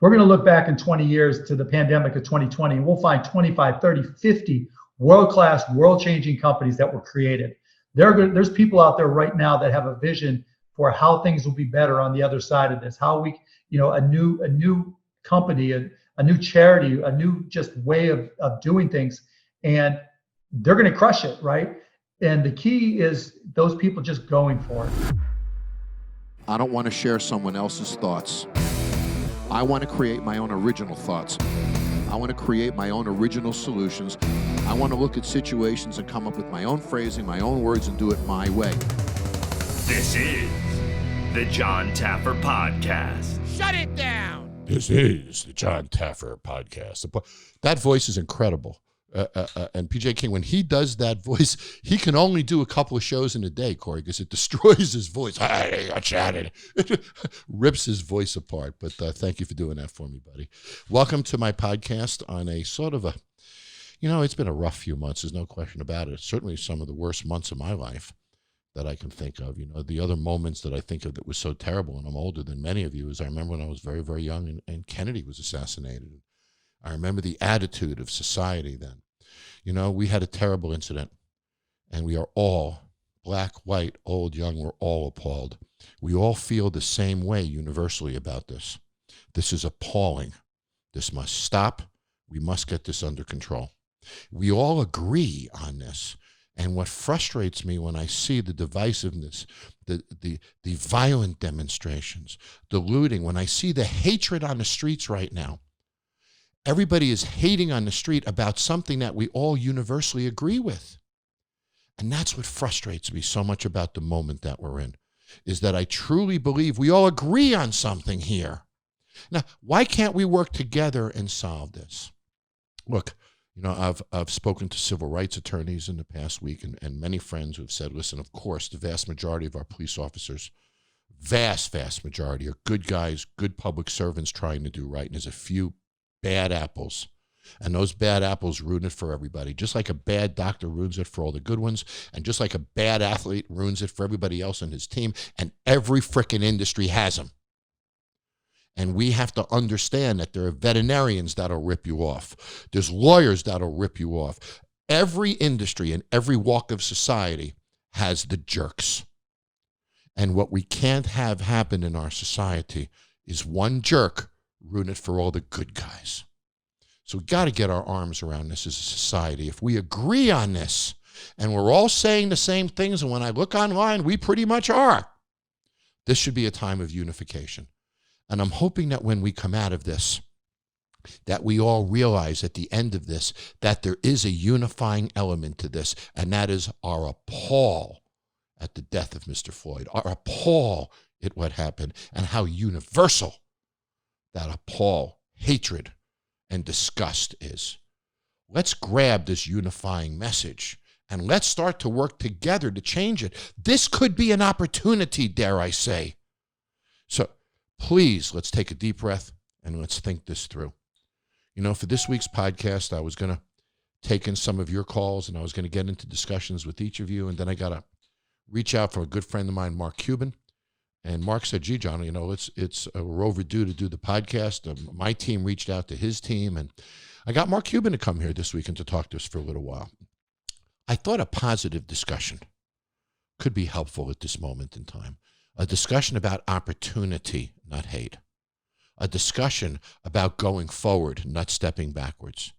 We're going to look back in 20 years to the pandemic of 2020, and we'll find 25, 30, 50 world-class, world-changing companies that were created. There's people out there right now that have a vision for how things will be better on the other side of this, how we, a new company, a new charity, a new just way of doing things, and they're going to crush it, right? And the key is those people just going for it. I don't want to share someone else's thoughts. I want to create my own original thoughts. I want to create my own original solutions. I want to look at situations and come up with my own phrasing, my own words, and do it my way. This is the Jon Taffer Podcast. Shut it down! This is the Jon Taffer Podcast. That voice is incredible. And PJ King, when he does that voice, he can only do a couple of shows in a day, Corey, because it destroys his voice. It rips his voice apart. But thank you for doing that for me, buddy. Welcome to my podcast on a sort of it's been a rough few months. There's no question about it. It's certainly some of the worst months of my life that I can think of. The other moments that I think of that was so terrible, and I'm older than many of you, is I remember when I was very, very young and Kennedy was assassinated. I remember the attitude of society then. We had a terrible incident, and we are all, black, white, old, young, we're all appalled. We all feel the same way universally about this. This is appalling. This must stop. We must get this under control. We all agree on this. And what frustrates me when I see the divisiveness, the violent demonstrations, the looting, when I see the hatred on the streets right now, everybody is hating on the street about something that we all universally agree with. And that's what frustrates me so much about the moment that we're in, is that I truly believe we all agree on something here. Now, why can't we work together and solve this? Look, I've spoken to civil rights attorneys in the past week and many friends who have said, listen, of course, the vast majority of our police officers, vast majority, are good guys, good public servants trying to do right. And there's a few bad apples, and those bad apples ruin it for everybody, just like a bad doctor ruins it for all the good ones, and just like a bad athlete ruins it for everybody else on his team, and every frickin' industry has them. And we have to understand that there are veterinarians that'll rip you off. There's lawyers that'll rip you off. Every industry and every walk of society has the jerks. And what we can't have happen in our society is one jerk ruin it for all the good guys. So we got to get our arms around this as a society. If we agree on this, and we're all saying the same things, and when I look online, we pretty much are, this should be a time of unification. And I'm hoping that when we come out of this, that we all realize at the end of this that there is a unifying element to this, and that is our appall at the death of Mr. Floyd, our appall at what happened, and how universal that appall, hatred, and disgust is. Let's grab this unifying message and let's start to work together to change it. This could be an opportunity, dare I say. So please, let's take a deep breath and let's think this through. For this week's podcast, I was going to take in some of your calls and I was going to get into discussions with each of you. And then I got to reach out for a good friend of mine, Mark Cuban. And Mark said, gee, John, we're overdue to do the podcast. My team reached out to his team, and I got Mark Cuban to come here this week and to talk to us for a little while. I thought a positive discussion could be helpful at this moment in time. A discussion about opportunity, not hate. A discussion about going forward, not stepping backwards.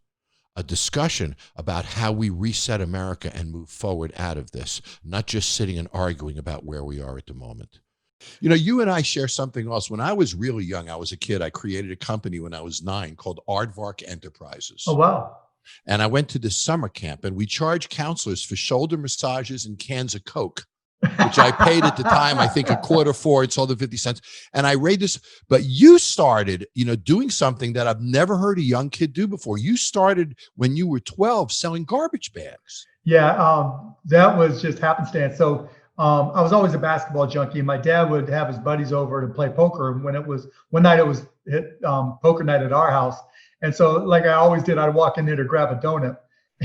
A discussion about how we reset America and move forward out of this, not just sitting and arguing about where we are at the moment. You and I share something else. When I was really young, I was a kid. I created a company when I was 9 called Aardvark Enterprises. Oh, wow. And I went to this summer camp, and we charged counselors for shoulder massages and cans of Coke, which I paid at the time, I think, $1.25 for it, sold at 50 cents. And I raised this, but you started, doing something that I've never heard a young kid do before. You started when you were 12 selling garbage bags. Yeah, that was just happenstance. So I was always a basketball junkie, and my dad would have his buddies over to play poker. And one night it was poker night at our house. And so like I always did, I'd walk in there to grab a donut.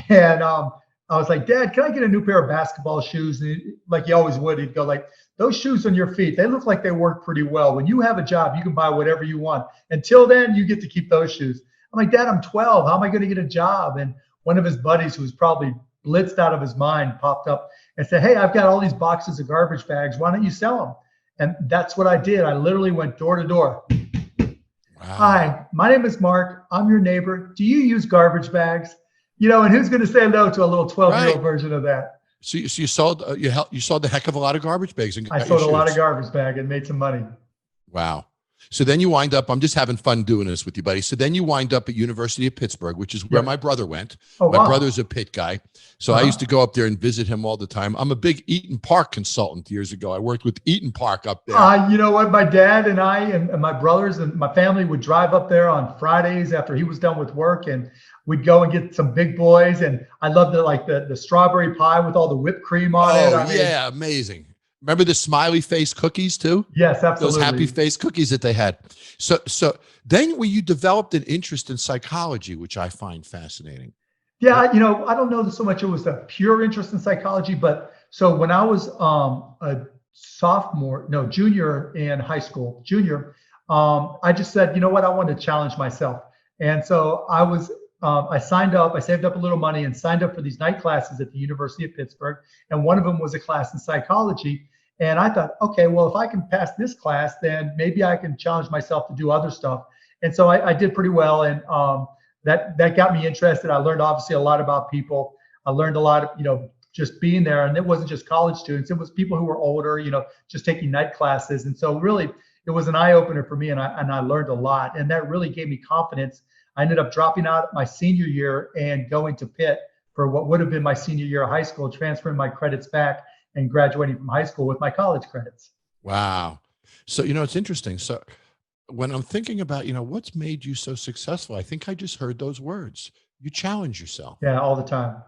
And I was like, Dad, can I get a new pair of basketball shoes? And like he always would, he'd go like, those shoes on your feet, they look like they work pretty well. When you have a job, you can buy whatever you want. Until then, you get to keep those shoes. I'm like, Dad, I'm 12. How am I going to get a job? And one of his buddies, who was probably blitzed out of his mind, popped up and said, hey, I've got all these boxes of garbage bags. Why don't you sell them? And that's what I did. I literally went door to door. Wow. Hi, my name is Mark. I'm your neighbor. Do you use garbage bags? And who's going to say no to a little 12-year-old version of that? So you sold you sold a heck of a lot of garbage bags. And I sold a lot of garbage bag and made some money. Wow. So then you wind up, I'm just having fun doing this with you, buddy. So then you wind up at University of Pittsburgh, which is where my brother went. Oh, my wow. brother's a Pitt guy. So I used to go up there and visit him all the time. I'm a big Eaton Park consultant years ago. I worked with Eaton Park up there. You know what? My dad and I and my brothers and my family would drive up there on Fridays after he was done with work, and we'd go and get some big boys. And I loved the strawberry pie with all the whipped cream on it. Oh, yeah. Amazing. Remember the smiley face cookies too? Yes, absolutely. Those happy face cookies that they had. So then when you developed an interest in psychology, which I find fascinating. Yeah, I don't know that so much it was a pure interest in psychology, but so when I was a junior in high school, I just said, you know what, I want to challenge myself. And so I signed up, I saved up a little money and signed up for these night classes at the University of Pittsburgh. And one of them was a class in psychology. And I thought, okay, well, if I can pass this class, then maybe I can challenge myself to do other stuff. And so I did pretty well. And that got me interested. I learned obviously a lot about people. I learned a lot of, just being there. And it wasn't just college students. It was people who were older, just taking night classes. And so really it was an eye opener for me. And I learned a lot. And that really gave me confidence. I ended up dropping out my senior year and going to Pitt for what would have been my senior year of high school, transferring my credits back and graduating from high school with my college credits. Wow. So, it's interesting. So when I'm thinking about, what's made you so successful, I think I just heard those words. You challenge yourself. Yeah, all the time.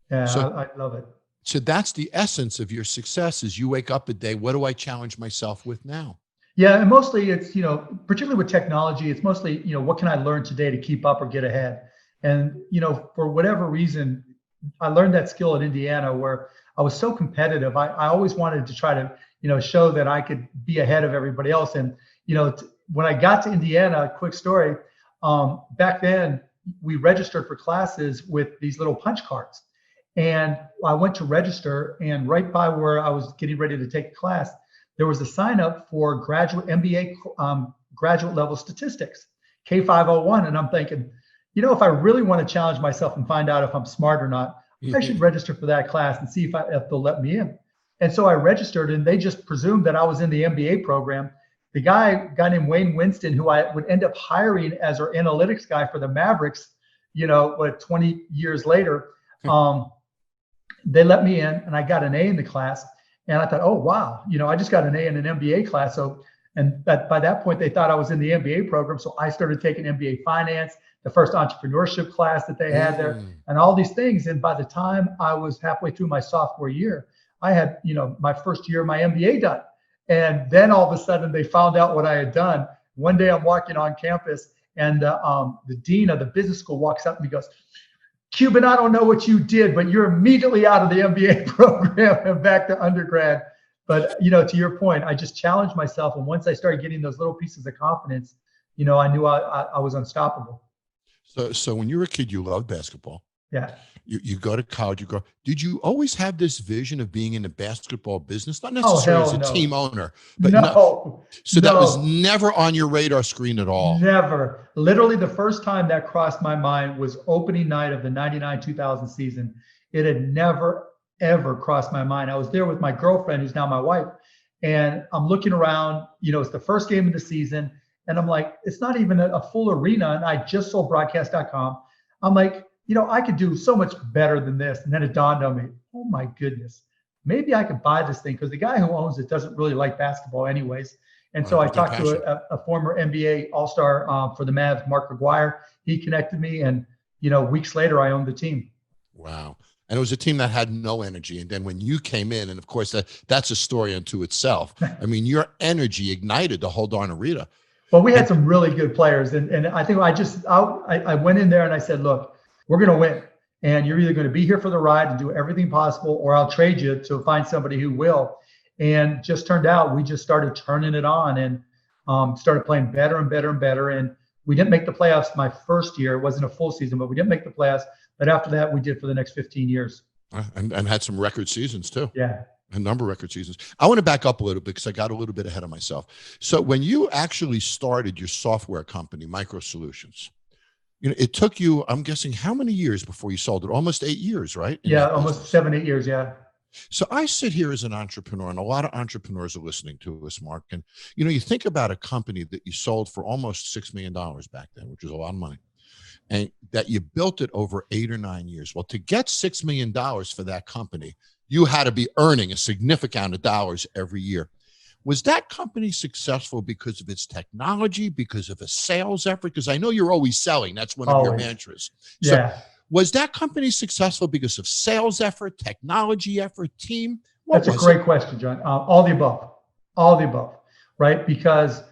Yeah, so, I love it. So that's the essence of your success is you wake up a day, what do I challenge myself with now? Yeah, and mostly it's, particularly with technology, it's mostly, what can I learn today to keep up or get ahead? And, for whatever reason, I learned that skill at Indiana where I was so competitive. I always wanted to try to, show that I could be ahead of everybody else. And, when I got to Indiana, quick story, back then we registered for classes with these little punch cards. And I went to register, and right by where I was getting ready to take a class, there was a sign up for graduate MBA graduate level statistics, K501. And I'm thinking, if I really want to challenge myself and find out if I'm smart or not, I should register for that class and see if they'll let me in. And so I registered, and they just presumed that I was in the MBA program. The guy named Wayne Winston, who I would end up hiring as our analytics guy for the Mavericks, 20 years later, they let me in, and I got an A in the class. And I thought, oh, wow, I just got an A in an MBA class. So, and by that point, they thought I was in the MBA program. So I started taking MBA finance, the first entrepreneurship class that they had there, and all these things. And by the time I was halfway through my sophomore year, I had, my first year of my MBA done. And then all of a sudden they found out what I had done. One day I'm walking on campus, and the dean of the business school walks up and he goes, Cuban, I don't know what you did, but you're immediately out of the MBA program and back to undergrad. But, to your point, I just challenged myself. And once I started getting those little pieces of confidence, I knew I was unstoppable. So when you were a kid, you loved basketball. Yeah. You go to college, did you always have this vision of being in the basketball business? Not necessarily as a team owner, but that was never on your radar screen at all. Never. Literally the first time that crossed my mind was opening night of the 99-2000 season. It had never, ever crossed my mind. I was there with my girlfriend, who's now my wife, and I'm looking around, it's the first game of the season. And I'm like, it's not even a full arena. And I just sold broadcast.com. I'm like, I could do so much better than this. And then it dawned on me, oh my goodness, maybe I could buy this thing, because the guy who owns it doesn't really like basketball anyways. And so I talked to a former NBA All-Star for the Mavs, Mark McGuire. He connected me, and weeks later I owned the team. Wow. And it was a team that had no energy. And then when you came in, and of course that's a story unto itself. I mean, your energy ignited the whole darn arena. Well, we had some really good players. And I think I went in there and I said, look, we're going to win, and you're either going to be here for the ride and do everything possible, or I'll trade you to find somebody who will. and just turned out we just started turning it on and started playing better and better and better. And we didn't make the playoffs my first year. It wasn't a full season, but we didn't make the playoffs. But after that, we did for the next 15 years. And had some record seasons too. Yeah. A number of record seasons. I want to back up a little bit because I got a little bit ahead of myself. So when you actually started your software company, Micro Solutions, it took you, I'm guessing, how many years before you sold it? Almost 8 years, right? Yeah, almost 7, 8 years. Yeah. So I sit here as an entrepreneur, and a lot of entrepreneurs are listening to us, Mark. And, you think about a company that you sold for almost $6 million back then, which was a lot of money, and that you built it over 8 or 9 years. Well, to get $6 million for that company, you had to be earning a significant amount of dollars every year. Was that company successful because of its technology, because of a sales effort? Because I know you're always selling. That's one of your mantras. Yeah. So was that company successful because of sales effort, technology effort, team? That's a great question, John. All the above, right? Because,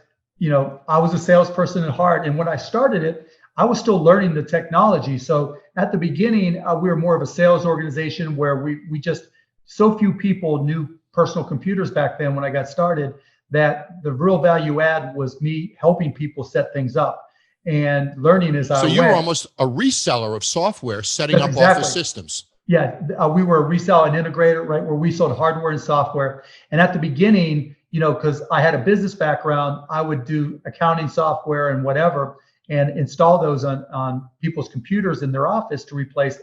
I was a salesperson at heart. And when I started it, I was still learning the technology. So at the beginning, we were more of a sales organization where we just, so few people knew personal computers back then when I got started, that the real value add was me helping people set things up and learning as I went. So you were almost a reseller of software, setting up office systems. Yeah, we were a reseller and integrator, right, where we sold hardware and software. And at the beginning, because I had a business background, I would do accounting software and whatever, and install those on people's computers in their office to replace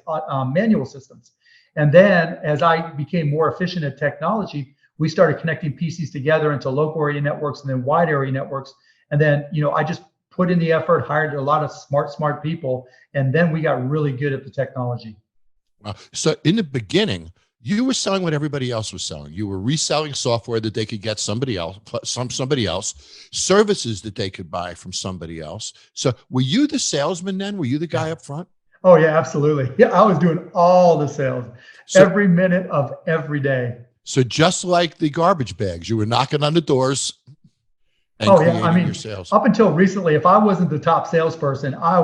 manual systems. And then as I became more efficient at technology, we started connecting PCs together into local area networks and then wide area networks. And then, I just put in the effort, hired a lot of smart people, and then we got really good at the technology. Wow. So in the beginning, you were selling what everybody else was selling. You were reselling software that they could get somebody else, services that they could buy from somebody else. So were you the salesman then? Were you the guy up front? Oh, yeah, absolutely. Yeah, I was doing all the sales, every minute of every day. So just like the garbage bags, you were knocking on the doors and creating your sales. Up until recently, if I wasn't the top salesperson, I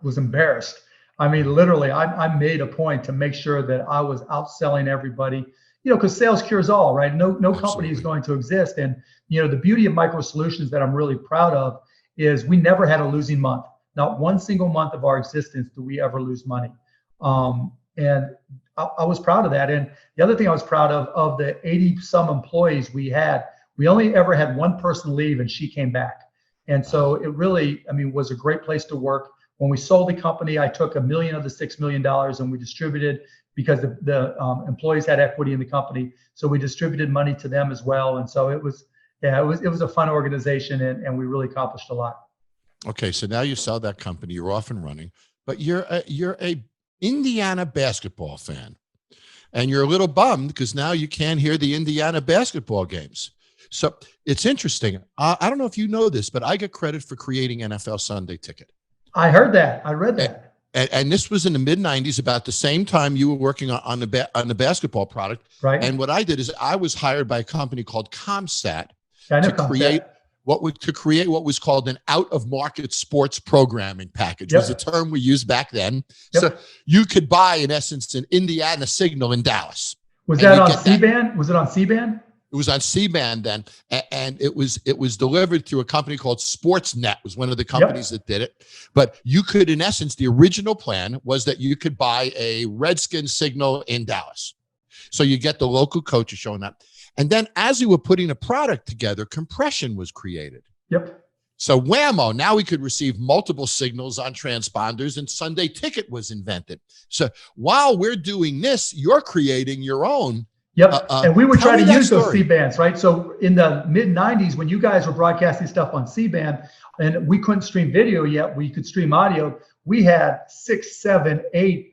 was embarrassed. Literally, I made a point to make sure that I was outselling everybody, because sales cures all, right? No company is going to exist. And, the beauty of Micro Solutions that I'm really proud of is we never had a losing month. Not one single month of our existence do we ever lose money. And I was proud of that. And the other thing I was proud of the 80 some employees we had, we only ever had one person leave and she came back. And so it really, was a great place to work. When we sold the company, I took $1 million of the $6 million and we distributed, because the employees had equity in the company. So we distributed money to them as well. And so it was a fun organization and we really accomplished a lot. Okay, so now you sell that company, you're off and running, but you're a Indiana basketball fan, and you're a little bummed because now you can't hear the Indiana basketball games. So it's interesting. I don't know if you know this, but I get credit for creating NFL Sunday Ticket. I heard that. I read that. And this was in the mid '90s, about the same time you were working on the basketball product. Right. And what I did is I was hired by a company called ComStat to create what was called an out-of-market sports programming package. Was a term we used back then. Yep. So you could buy, in essence, an Indiana signal in Dallas. Was that on C-band? Was it on C-band? It was on C-band then, and it was delivered through a company called Sportsnet. Was one of the companies that did it. But you could, in essence, the original plan was that you could buy a Redskins signal in Dallas. So you get the local coaches showing up. And then as we were putting a product together, compression was created. Yep. So whammo, now we could receive multiple signals on transponders, and Sunday Ticket was invented. So while we're doing this, you're creating your own. Yep. And we would try to use those C-bands, right? So in the mid 90s, when you guys were broadcasting stuff on C-band and we couldn't stream video yet, we could stream audio. We had 6, 7, 8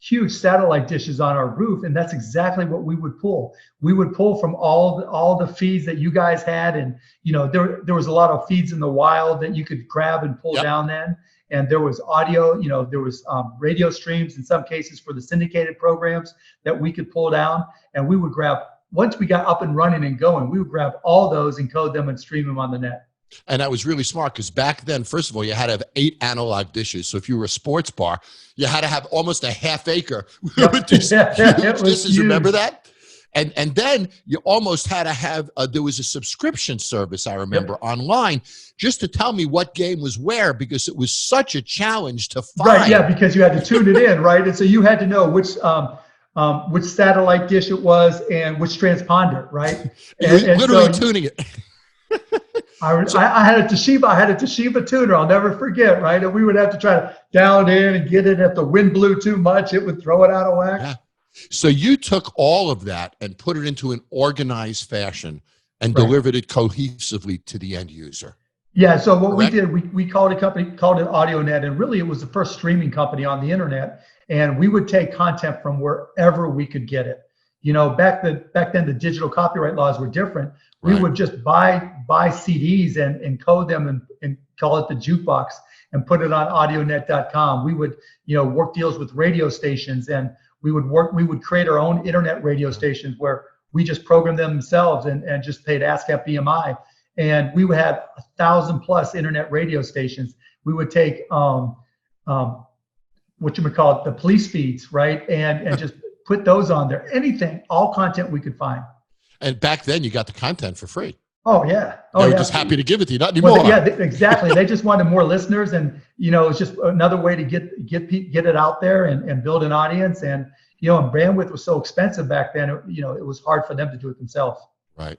huge satellite dishes on our roof, and that's exactly what we would pull. We would pull from all the feeds that you guys had, and there was a lot of feeds in the wild that you could grab and pull down then. And there was audio, there was radio streams in some cases for the syndicated programs that we could pull down, and we would grab, once we got up and running and going, we would grab all those, encode them, and stream them on the net. And that was really smart because back then, first of all, you had to have 8 analog dishes. So if you were a sports bar, you had to have almost a half acre with these dishes. Remember that? And then you almost had to have, there was a subscription service, I remember, online, just to tell me what game was where, because it was such a challenge to find. Right, yeah, because you had to tune it in, right? And so you had to know which satellite dish it was and which transponder, right? You were literally tuning it. I had a Toshiba tuner. I'll never forget, right? And we would have to try to dial it in and get it. If the wind blew too much, it would throw it out of whack. Yeah. So you took all of that and put it into an organized fashion and delivered it cohesively to the end user. Yeah. So what we did, we called it AudioNet, and really it was the first streaming company on the internet. And we would take content from wherever we could get it. You know, back then the digital copyright laws were different. We would just buy CDs and code them and call it the jukebox and put it on audionet.com. We would, work deals with radio stations, and we would create our own internet radio stations where we just programmed them themselves and just paid ASCAP BMI. And we would have 1,000+ internet radio stations. We would take the police feeds, right? And just put those on there. Anything, all content we could find. And back then you got the content for free. Oh yeah. They were just happy to give it to you, not anymore. Well, exactly. They just wanted more listeners, and it's just another way to get it out there and build an audience. And and bandwidth was so expensive back then. It was hard for them to do it themselves. Right.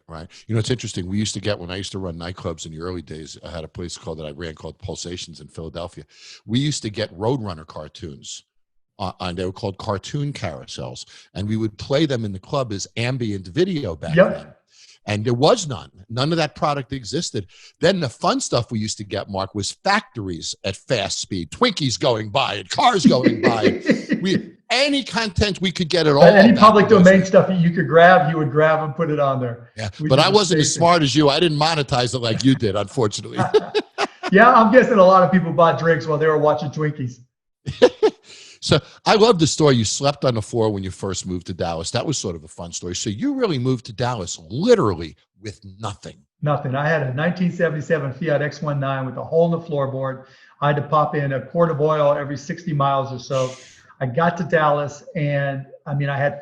It's interesting. We used to get, when I used to run nightclubs in the early days, I had a place that I ran called Pulsations in Philadelphia. We used to get Roadrunner cartoons. And they were called cartoon carousels, and we would play them in the club as ambient video back then. And there was none of that product existed. Then the fun stuff we used to get, Mark, was factories at fast speed, Twinkies going by and cars going by. Any content we could get at all. Any public domain stuff that you could grab, you would grab and put it on there. Yeah, but I wasn't as smart as you. I didn't monetize it like you did, unfortunately. Yeah, I'm guessing a lot of people bought drinks while they were watching Twinkies. So I love the story. You slept on the floor when you first moved to Dallas. That was sort of a fun story. So you really moved to Dallas literally with nothing. Nothing. I had a 1977 Fiat X19 with a hole in the floorboard. I had to pop in a quart of oil every 60 miles or so. I got to Dallas, and I had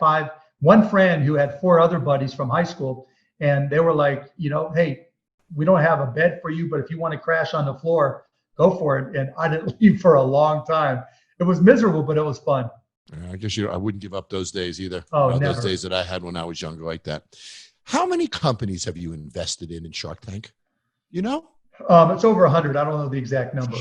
one friend who had 4 other buddies from high school, and they were like, hey, we don't have a bed for you, but if you want to crash on the floor, go for it. And I didn't leave for a long time. It was miserable, but it was fun. I guess I wouldn't give up those days either. Oh, never. Those days that I had when I was younger like that. How many companies have you invested in Shark Tank? It's over 100. I don't know the exact number.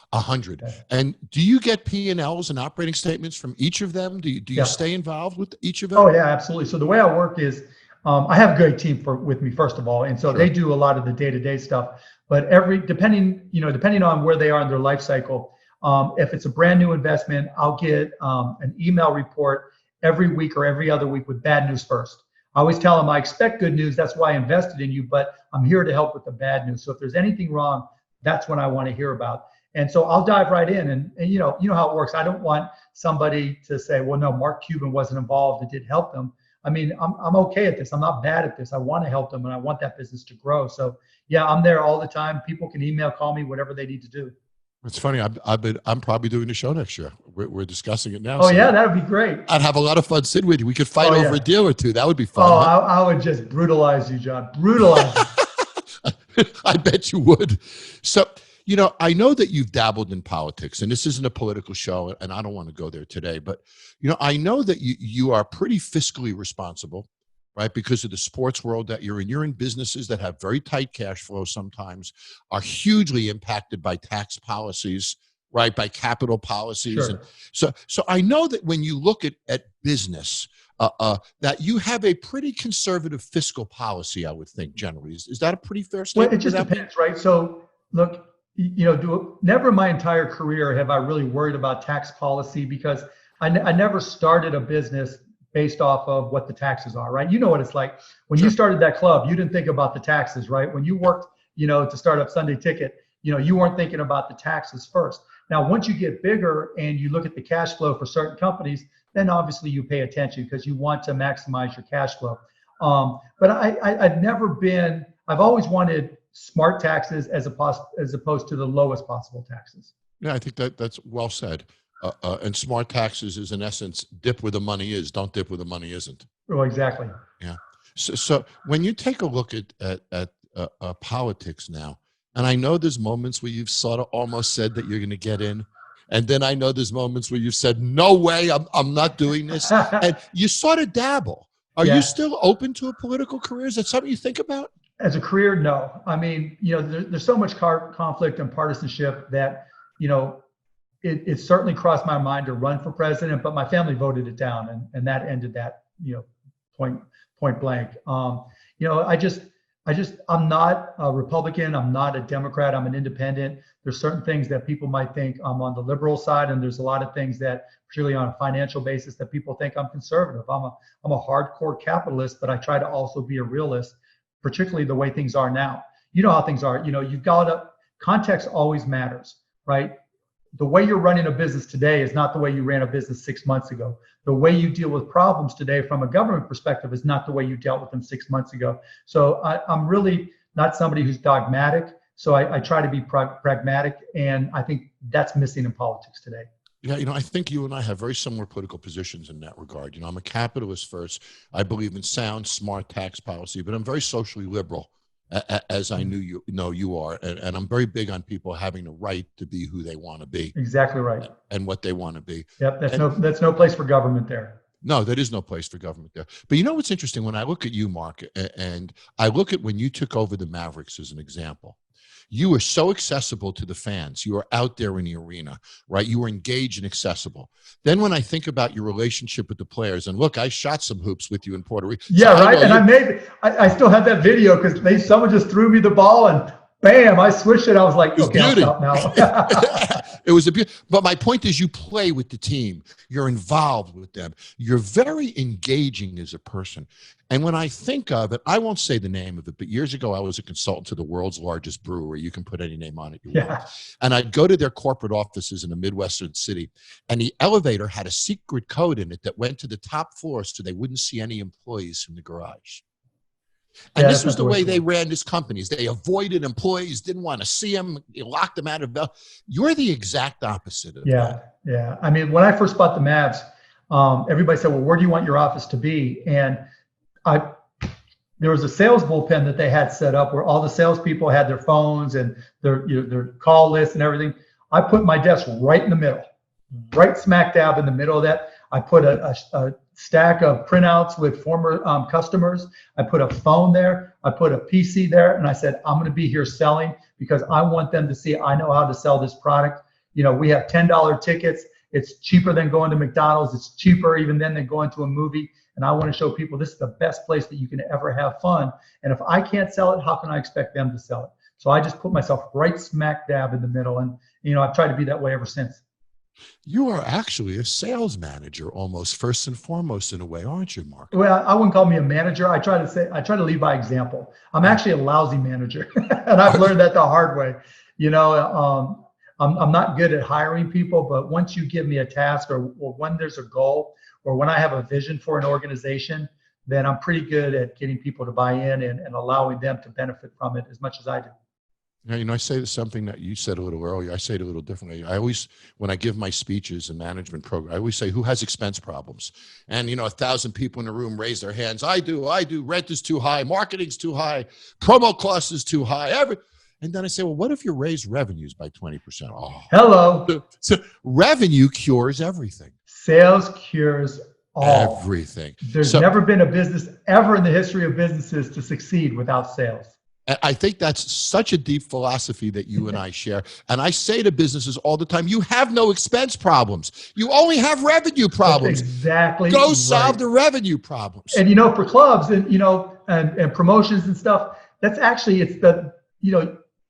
100. And do you get P&Ls and operating statements from each of them? Do you stay involved with each of them? Oh yeah, absolutely. So the way I work is I have a great team with me, first of all. And so they do a lot of the day-to-day stuff. But depending on where they are in their life cycle, if it's a brand new investment, I'll get an email report every week or every other week with bad news first. I always tell them I expect good news. That's why I invested in you, but I'm here to help with the bad news. So if there's anything wrong, that's what I want to hear about. And so I'll dive right in, and you know how it works. I don't want somebody to say, well, no, Mark Cuban wasn't involved. It didn't help them. I mean, I'm okay at this. I'm not bad at this. I want to help them, and I want that business to grow. So yeah, I'm there all the time. People can email, call me, whatever they need to do. It's funny. I'm probably doing the show next year. We're discussing it now. Oh, so yeah, that would be great. I'd have a lot of fun sitting with you. We could fight over a deal or two. That would be fun. Oh, huh? I would just brutalize you, John. Brutalize you. I bet you would. So, I know that you've dabbled in politics, and this isn't a political show, and I don't want to go there today, but, I know that you are pretty fiscally responsible, right? Because of the sports world that you're in. You're in businesses that have very tight cash flow sometimes, are hugely impacted by tax policies, right? By capital policies. Sure. And so I know that when you look at business, that you have a pretty conservative fiscal policy, I would think, generally. Is that a pretty fair statement? Well, it just depends, right? So look, never in my entire career have I really worried about tax policy, because I never started a business based off of what the taxes are, right? You know what it's like. When you started that club, you didn't think about the taxes, right? When you worked, to start up Sunday Ticket, you weren't thinking about the taxes first. Now, once you get bigger and you look at the cash flow for certain companies, then obviously you pay attention because you want to maximize your cash flow. But I've always wanted smart taxes as opposed to the lowest possible taxes. Yeah, I think that's well said. And smart taxes is in essence, dip where the money is, don't dip where the money isn't. Well, exactly. Yeah. So when you take a look at politics now, and I know there's moments where you've sort of almost said that you're going to get in, and then I know there's moments where you've said, no way, I'm not doing this, and you sort of dabble. Are Yeah. you still open to a political career? Is that something you think about? As a career, no. I mean, there's so much conflict and partisanship that, it certainly crossed my mind to run for president, but my family voted it down, and that ended that, point blank. I'm not a Republican. I'm not a Democrat. I'm an independent. There's certain things that people might think I'm on the liberal side, and there's a lot of things that, particularly on a financial basis, that people think I'm conservative. I'm a hardcore capitalist, but I try to also be a realist, particularly the way things are now. You know how things are. You've got to, context always matters, right? The way you're running a business today is not the way you ran a business 6 months ago. The way you deal with problems today from a government perspective is not the way you dealt with them 6 months ago. So I'm really not somebody who's dogmatic. So I try to be pragmatic, and I think that's missing in politics today. Yeah, I think you and I have very similar political positions in that regard. I'm a capitalist first. I believe in sound, smart tax policy, but I'm very socially liberal, as I know you are. And I'm very big on people having the right to be who they want to be. Exactly right. And what they want to be. Yep, that's no place for government there. No, there is no place for government there. But what's interesting? When I look at you, Mark, and I look at when you took over the Mavericks as an example, you were so accessible to the fans. You were out there in the arena, right? You were engaged and accessible. Then when I think about your relationship with the players, and look, I shot some hoops with you in Puerto Rico. Yeah, so right. And I still have that video because someone just threw me the ball and bam, I switched it. I was like, okay, I'll stop now. It was a beauty. But my point is, you play with the team. You're involved with them. You're very engaging as a person. And when I think of it, I won't say the name of it, but years ago, I was a consultant to the world's largest brewery. You can put any name on it you want. And I'd go to their corporate offices in a Midwestern city, and the elevator had a secret code in it that went to the top floor so they wouldn't see any employees from the garage. And this was the way they ran these companies. They avoided employees, didn't want to see them, locked them out of bell. You're the exact opposite of that. Yeah. I mean, when I first bought the Mavs, everybody said, well, where do you want your office to be? And there was a sales bullpen that they had set up where all the salespeople had their phones and their call list and everything. I put my desk right in the middle, right smack dab in the middle of that. I put a stack of printouts with former customers. I put a phone there. I put a PC there. And I said, I'm going to be here selling because I want them to see I know how to sell this product. We have $10 tickets. It's cheaper than going to McDonald's. It's cheaper even than going to a movie. And I want to show people this is the best place that you can ever have fun. And if I can't sell it, how can I expect them to sell it? So I just put myself right smack dab in the middle. And, I've tried to be that way ever since. You are actually a sales manager almost first and foremost in a way, aren't you, Mark? Well, I wouldn't call me a manager. I try to lead by example. I'm actually a lousy manager and I've learned that the hard way. I'm not good at hiring people, but once you give me a task or when there's a goal or when I have a vision for an organization, then I'm pretty good at getting people to buy in and allowing them to benefit from it as much as I do. I say something that you said a little earlier. I say it a little differently. I always, when I give my speeches and management program, I always say, who has expense problems? And, 1,000 people in the room raise their hands. I do. Rent is too high. Marketing's too high. Promo cost is too high. And then I say, well, what if you raise revenues by 20%? Oh, hello. So revenue cures everything. Sales cures all. Everything. There's never been a business ever in the history of businesses to succeed without sales. I think that's such a deep philosophy that you and I share. And I say to businesses all the time, you have no expense problems. You only have revenue problems. That's exactly. Go solve the revenue problems. And, for clubs and, and promotions and stuff, that's actually, it's the,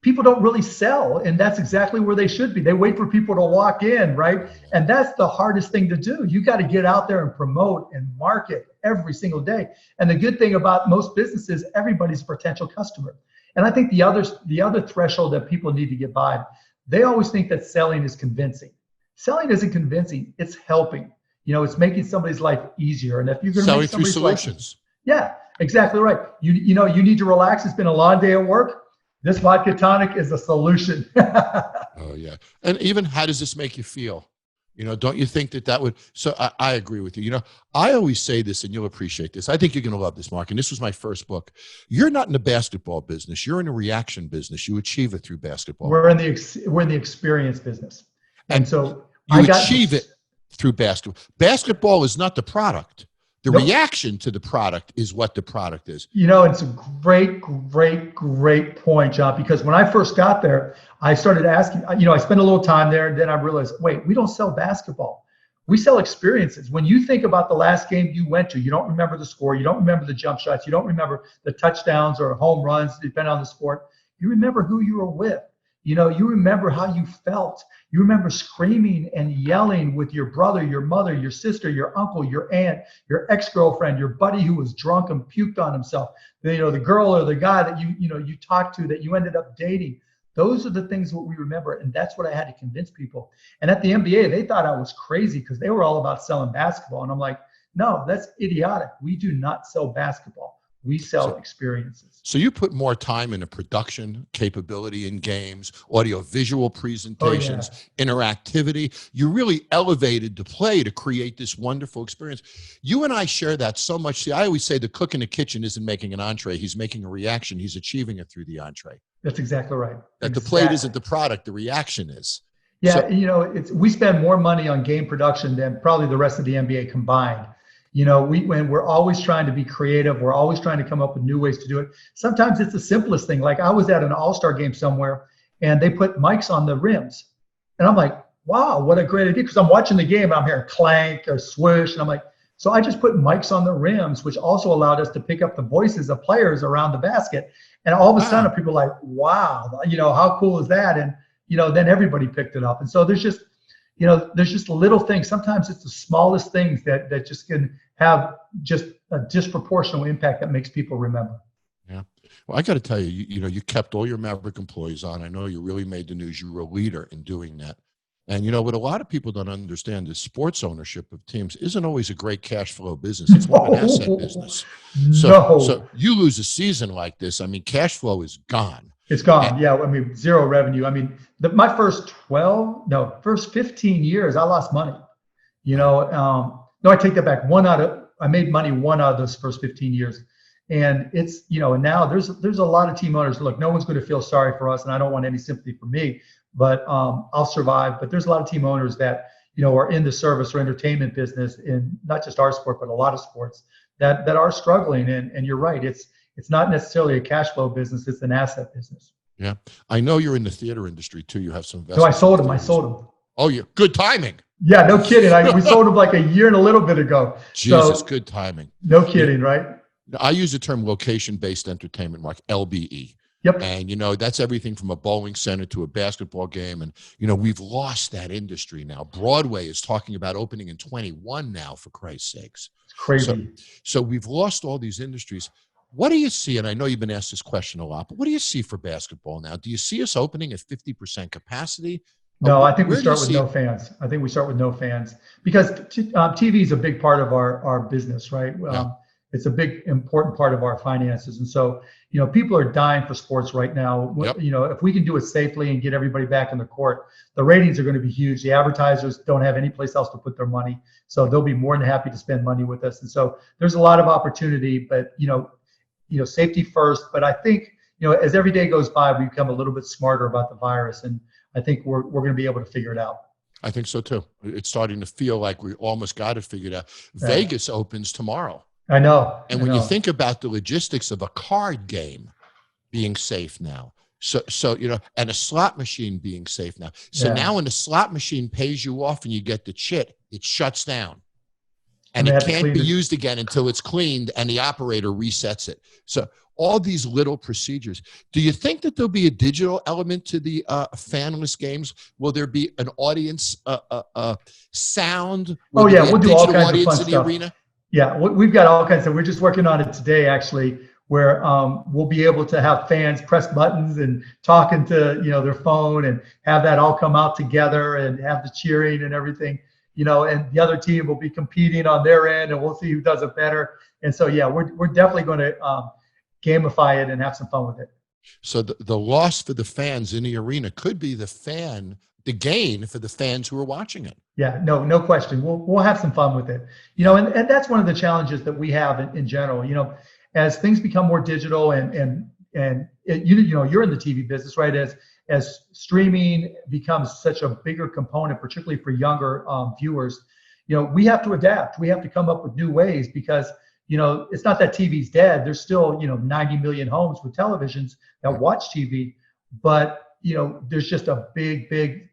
people don't really sell. And that's exactly where they should be. They wait for people to walk in, right? And that's the hardest thing to do. You got to get out there and promote and market every single day. And the good thing about most businesses, everybody's a potential customer. And I think the other threshold that people need to get by, they always think that selling is convincing. Selling isn't convincing. It's helping. It's making somebody's life easier. And if you're going to make somebody's solutions. Yeah, exactly right. You need to relax. It's been a long day at work. This vodka tonic is a solution. Oh, yeah. And even how does this make you feel? Don't you think that would? So I agree with you. I always say this, and you'll appreciate this. I think you're going to love this, Mark. And this was my first book. You're not in the basketball business. You're in the reaction business. You achieve it through basketball. We're in the experience business, and so you achieve it through basketball. Basketball is not the product. The reaction to the product is what the product is. It's a great point, John, because when I first got there, I started asking, I spent a little time there, and then I realized, wait, we don't sell basketball. We sell experiences. When you think about the last game you went to, you don't remember the score, you don't remember the jump shots, you don't remember the touchdowns or home runs, depending on the sport. You remember who you were with. You remember how you felt. You remember screaming and yelling with your brother, your mother, your sister, your uncle, your aunt, your ex-girlfriend, your buddy who was drunk and puked on himself, the girl or the guy that you talked to that you ended up dating. Those are the things that we remember, and that's what I had to convince people. And at the NBA, they thought I was crazy because they were all about selling basketball. And I'm like, no, that's idiotic. We do not sell basketball. We sell experiences. So you put more time into production capability in games, audio-visual presentations, interactivity. You really elevated the play to create this wonderful experience. You and I share that so much. See, I always say the cook in the kitchen isn't making an entree. He's making a reaction. He's achieving it through the entree. That's exactly right. That the plate isn't the product. The reaction is. Yeah, we spend more money on game production than probably the rest of the NBA combined. When we're always trying to be creative, we're always trying to come up with new ways to do it. Sometimes it's the simplest thing. Like I was at an all-star game somewhere and they put mics on the rims. And I'm like, wow, what a great idea. Because I'm watching the game and I'm hearing clank or swish. And I'm like, so I just put mics on the rims, which also allowed us to pick up the voices of players around the basket. And all of a sudden people are like, wow, how cool is that? And, then everybody picked it up. And so there's just little things. Sometimes it's the smallest things that just can have just a disproportionate impact that makes people remember. Yeah. Well, I got to tell you, you kept all your Maverick employees on. I know you really made the news. You were a leader in doing that. And what a lot of people don't understand is sports ownership of teams isn't always a great cash flow business. It's more an asset business. So you lose a season like this, cash flow is gone. It's gone. Zero revenue. My first 15 years, I lost money. No, I take that back. I made money one out of those first 15 years. And it's, and now there's a lot of team owners. Look, no one's going to feel sorry for us, and I don't want any sympathy for me, but I'll survive. But there's a lot of team owners that, are in the service or entertainment business in not just our sport, but a lot of sports that are struggling. And you're right. It's not necessarily a cash flow business. It's an asset business. Yeah. I know you're in the theater industry too. You have some investments. No, I sold them. Oh, yeah. Good timing. Yeah, no kidding. We sold them like a year and a little bit ago. Jesus, good timing. No kidding, right? I use the term location-based entertainment, Mark, LBE. Yep. And, that's everything from a bowling center to a basketball game. And, we've lost that industry now. Broadway is talking about opening in 21 now, for Christ's sakes. It's crazy. So we've lost all these industries. What do you see? And I know you've been asked this question a lot, but what do you see for basketball now? Do you see us opening at 50% capacity? No, I think we start with no fans. I think we start with no fans because TV is a big part of our business, right? It's a big, important part of our finances. And so, people are dying for sports right now. Yep. If we can do it safely and get everybody back in the court, the ratings are going to be huge. The advertisers don't have any place else to put their money. So they'll be more than happy to spend money with us. And so there's a lot of opportunity, but, safety first. But I think, as every day goes by, we become a little bit smarter about the virus. And I think we're going to be able to figure it out. I think so too. It's starting to feel like we almost got it figured out. Yeah. Vegas opens tomorrow. I know. And when you think about the logistics of a card game being safe now, so and a slot machine being safe now. So now when the slot machine pays you off and you get the chit, it shuts down. And it can't be used again until it's cleaned and the operator resets it. So all these little procedures. Do you think that there'll be a digital element to the fanless games? Will there be an audience sound? We'll do all kinds of fun in the stuff. arena? Yeah, we've got all kinds of. We're just working on it today, actually, where we'll be able to have fans press buttons and talking to their phone and have that all come out together and have the cheering and everything. And the other team will be competing on their end, and we'll see who does it better. And so, we're definitely going to gamify it and have some fun with it. So the loss for the fans in the arena could be the gain for the fans who are watching it. Yeah, no question. We'll have some fun with it. And that's one of the challenges that we have in general. As things become more digital and you're in the TV business, right? As streaming becomes such a bigger component, particularly for younger viewers, we have to adapt. We have to come up with new ways because it's not that TV's dead. There's still 90 million homes with televisions that watch TV, but there's just a big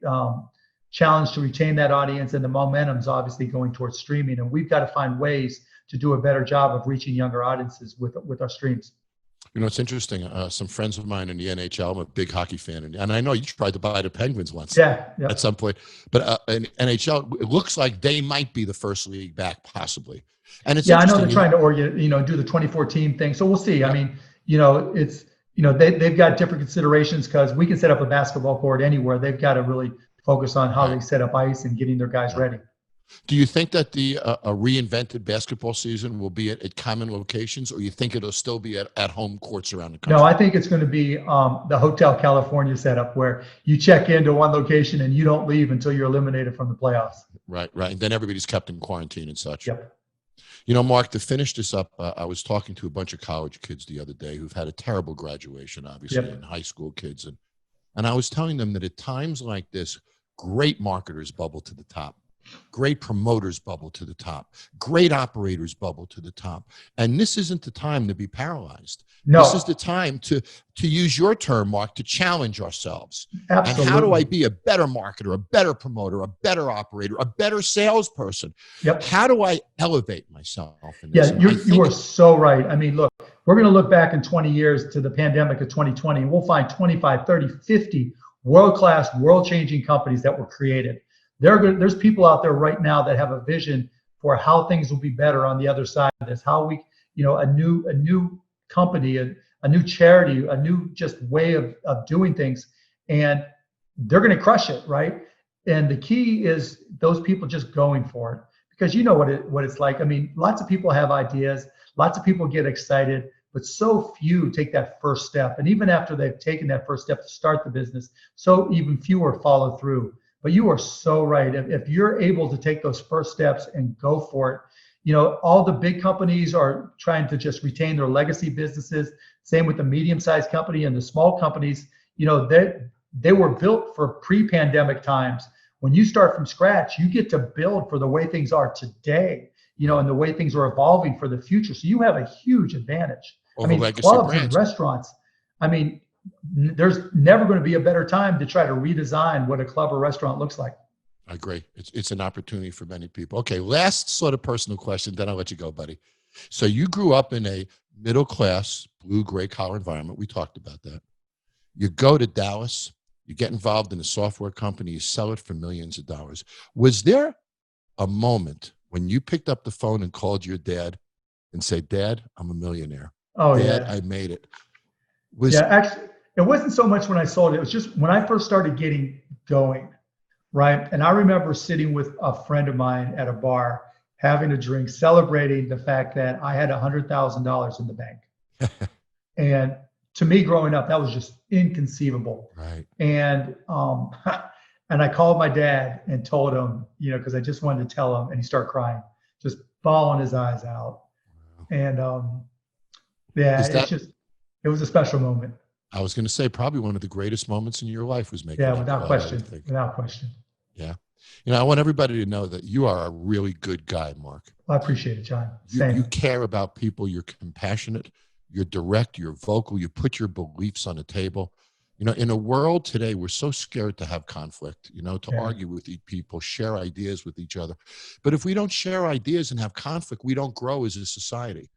challenge to retain that audience, and the momentum's obviously going towards streaming, and we've got to find ways to do a better job of reaching younger audiences with our streams. It's interesting. Some friends of mine in the NHL, I'm a big hockey fan, and I know you tried to buy the Penguins once at some point, but in NHL, it looks like they might be the first league back, possibly. And it's I know they're trying to do the 24-team thing, so we'll see. I mean, it's they've got different considerations because we can set up a basketball court anywhere. They've got to really focus on how they set up ice and getting their guys ready. Do you think that a reinvented basketball season will be at common locations, or you think it'll still be at home courts around the country? No, I think it's going to be the Hotel California setup where you check into one location and you don't leave until you're eliminated from the playoffs. Right. And then everybody's kept in quarantine and such. Yep. Mark, to finish this up, I was talking to a bunch of college kids the other day who've had a terrible graduation, obviously, and high school kids. And I was telling them that at times like this, great marketers bubble to the top. Great promoters bubble to the top. Great operators bubble to the top. And this isn't the time to be paralyzed. No. This is the time to use your term, Mark, to challenge ourselves. Absolutely. And how do I be a better marketer, a better promoter, a better operator, a better salesperson? Yep. How do I elevate myself in this? Yeah, you are so right. I mean, look, we're going to look back in 20 years to the pandemic of 2020, and we'll find 25, 30, 50 world-class, world-changing companies that were created. There's people out there right now that have a vision for how things will be better on the other side of this, how we, a new company, a new charity, a new just way of doing things, and they're going to crush it, right? And the key is those people just going for it, because you know what it's like. I mean, lots of people have ideas, lots of people get excited, but so few take that first step. And even after they've taken that first step to start the business, so even fewer follow through. But you are so right. If you're able to take those first steps and go for it, all the big companies are trying to just retain their legacy businesses. Same with the medium-sized company and the small companies. They were built for pre-pandemic times. When you start from scratch, you get to build for the way things are today, and the way things are evolving for the future. So you have a huge advantage. Clubs and restaurants. There's never going to be a better time to try to redesign what a club or restaurant looks like. I agree. It's an opportunity for many people. Okay, last sort of personal question, then I'll let you go, buddy. So you grew up in a middle-class, blue, gray collar environment. We talked about that. You go to Dallas, you get involved in a software company, you sell it for millions of dollars. Was there a moment when you picked up the phone and called your dad and said, "Dad, I'm a millionaire. Oh, Dad, yeah. I made it"? Actually, it wasn't so much when I sold it. It was just when I first started getting going, right? And I remember sitting with a friend of mine at a bar, having a drink, celebrating the fact that I had $100,000 in the bank. And to me, growing up, that was just inconceivable. Right. And and I called my dad and told him, because I just wanted to tell him, and he started crying, just bawling his eyes out. Wow. And it was a special moment. I was going to say probably one of the greatest moments in your life was making. Yeah, without question. Without question. Yeah. I want everybody to know that you are a really good guy, Mark. I appreciate it, John. You care about people. You're compassionate. You're direct. You're vocal. You put your beliefs on the table. In a world today, we're so scared to have conflict, to argue with people, share ideas with each other. But if we don't share ideas and have conflict, we don't grow as a society.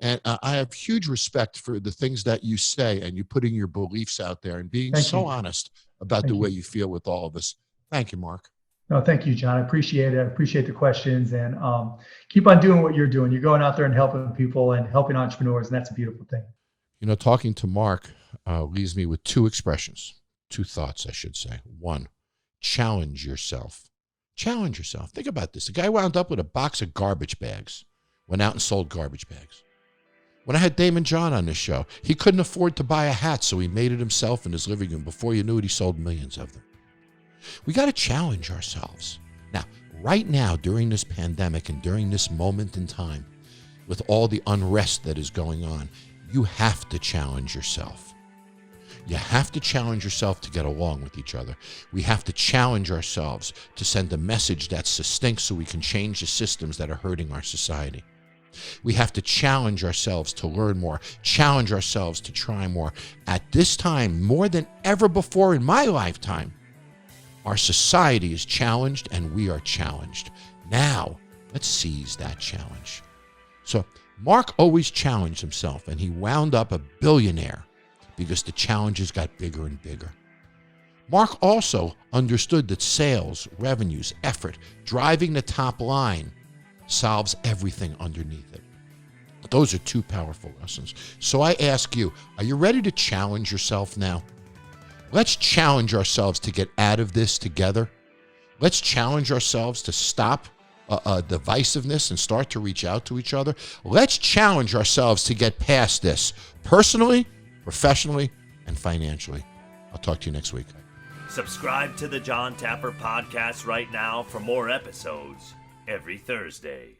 And I have huge respect for the things that you say, and you putting your beliefs out there and being honest about the way you feel with all of us. Thank you, Mark. No, thank you, John. I appreciate it. I appreciate the questions, and keep on doing what you're doing. You're going out there and helping people and helping entrepreneurs, and that's a beautiful thing. Talking to Mark leaves me with two thoughts, I should say. One, challenge yourself. Challenge yourself. Think about this. The guy wound up with a box of garbage bags, went out and sold garbage bags. When I had Damon John on this show, he couldn't afford to buy a hat, so he made it himself in his living room. Before you knew it, he sold millions of them. We got to challenge ourselves. Now, right now, during this pandemic and during this moment in time, with all the unrest that is going on, you have to challenge yourself. You have to challenge yourself to get along with each other. We have to challenge ourselves to send a message that's succinct so we can change the systems that are hurting our society. We have to challenge ourselves to learn more, challenge ourselves to try more. At this time, more than ever before in my lifetime, our society is challenged and we are challenged. Now, let's seize that challenge. So, Mark always challenged himself, and he wound up a billionaire because the challenges got bigger and bigger. Mark also understood that sales, revenues, effort, driving the top line solves everything underneath it. Those are two powerful lessons. So I ask you, are you ready to challenge yourself now? Let's challenge ourselves to get out of this together. Let's challenge ourselves to stop divisiveness and start to reach out to each other. Let's challenge ourselves to get past this personally, professionally, and financially. I'll talk to you next week. Subscribe to the Jon Taffer Podcast right now for more episodes every Thursday.